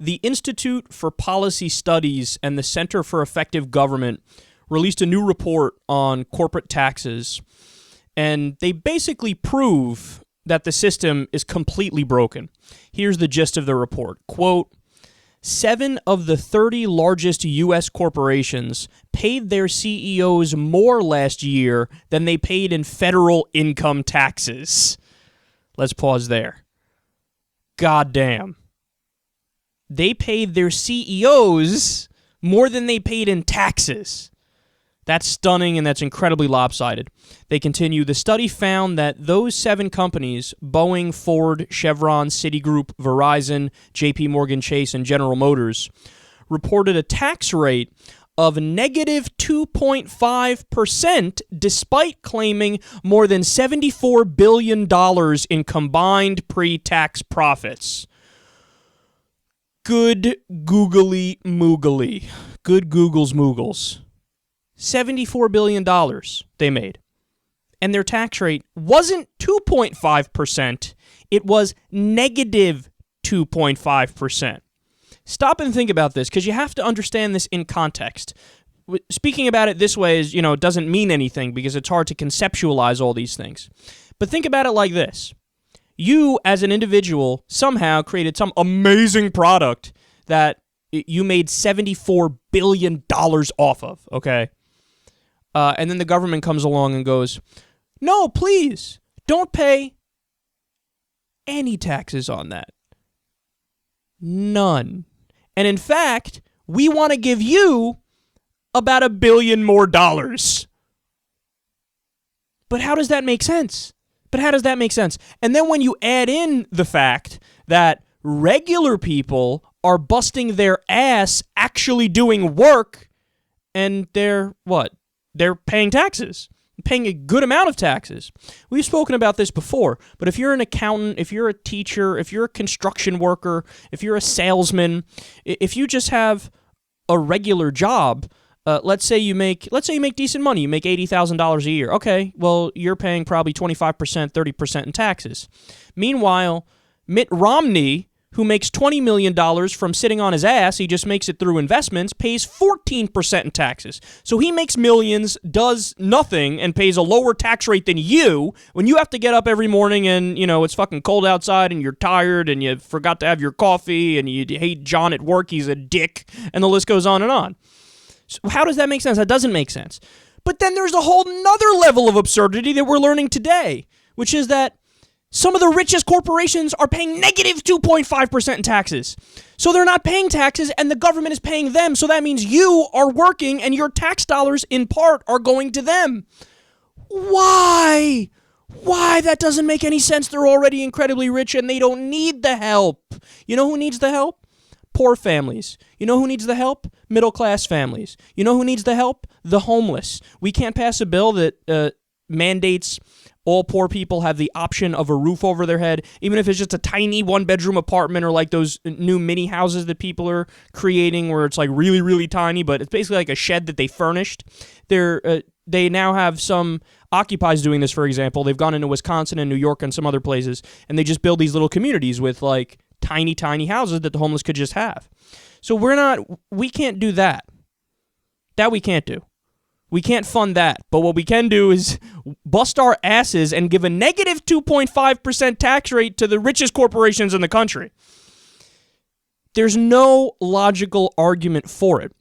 The Institute for Policy Studies and the Center for Effective Government released a new report on corporate taxes, and they basically prove that the system is completely broken. Here's the gist of the report. Quote, 7 of the 30 largest U.S. corporations paid their CEOs more last year than they paid in federal income taxes. Let's pause there. Goddamn. They paid their CEOs more than they paid in taxes. That's stunning, and that's incredibly lopsided. They continue, the study found that those 7 companies, Boeing, Ford, Chevron, Citigroup, Verizon, JPMorgan Chase, and General Motors, reported a tax rate of negative 2.5% despite claiming more than $74 billion in combined pre-tax profits. Good googly moogly. Good Googles moogles. $74 billion they made. And their tax rate wasn't 2.5%, it was negative 2.5%. Stop and think about this, because you have to understand this in context. Speaking about it this way is, it doesn't mean anything because it's hard to conceptualize all these things. But think about it like this. You, as an individual, somehow created some amazing product that you made $74 billion off of, okay? And then the government comes along and goes, no, please, don't pay any taxes on that. None. And in fact, we want to give you about $1 billion more. But how does that make sense? And then when you add in the fact that regular people are busting their ass actually doing work, and they're what? They're paying taxes, paying a good amount of taxes. We've spoken about this before, but if you're an accountant, if you're a teacher, if you're a construction worker, if you're a salesman, if you just have a regular job, let's say you make decent money, you make $80,000 a year. Okay, well, you're paying probably 25%, 30% in taxes. Meanwhile, Mitt Romney, who makes $20 million from sitting on his ass, he just makes it through investments, pays 14% in taxes. So he makes millions, does nothing, and pays a lower tax rate than you when you have to get up every morning and, it's fucking cold outside and you're tired and you forgot to have your coffee and you hate John at work, he's a dick, and the list goes on and on. So how does that make sense? That doesn't make sense. But then there's a whole nother level of absurdity that we're learning today, which is that some of the richest corporations are paying negative 2.5% in taxes. So they're not paying taxes and the government is paying them. So that means you are working and your tax dollars in part are going to them. Why? That doesn't make any sense. They're already incredibly rich and they don't need the help. You know who needs the help? Poor families. You know who needs the help? Middle-class families. You know who needs the help? The homeless. We can't pass a bill that mandates all poor people have the option of a roof over their head, even if it's just a tiny one-bedroom apartment or like those new mini houses that people are creating where it's like really, really tiny, but it's basically like a shed that they furnished. They now have some occupies doing this, for example. They've gone into Wisconsin and New York and some other places, and they just build these little communities with like tiny, tiny houses that the homeless could just have. So we can't do that. That we can't do. We can't fund that, but what we can do is bust our asses and give a negative 2.5% tax rate to the richest corporations in the country. There's no logical argument for it,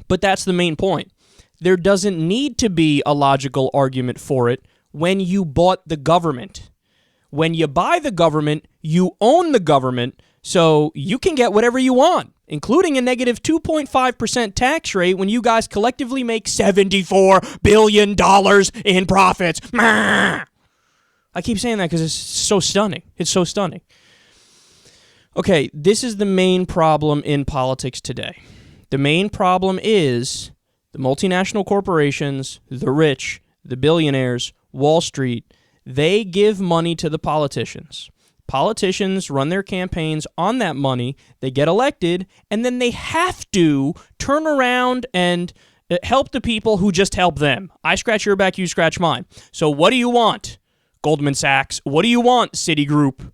but that's the main point. There doesn't need to be a logical argument for it when you bought the government. When you buy the government, you own the government, so you can get whatever you want, including a negative 2.5% tax rate when you guys collectively make $74 billion in profits. I keep saying that because it's so stunning. It's so stunning. Okay, this is the main problem in politics today. The main problem is the multinational corporations, the rich, the billionaires, Wall Street, they give money to the politicians. Politicians run their campaigns on that money, they get elected, and then they have to turn around and help the people who just help them. I scratch your back, you scratch mine. So what do you want, Goldman Sachs? What do you want, Citigroup?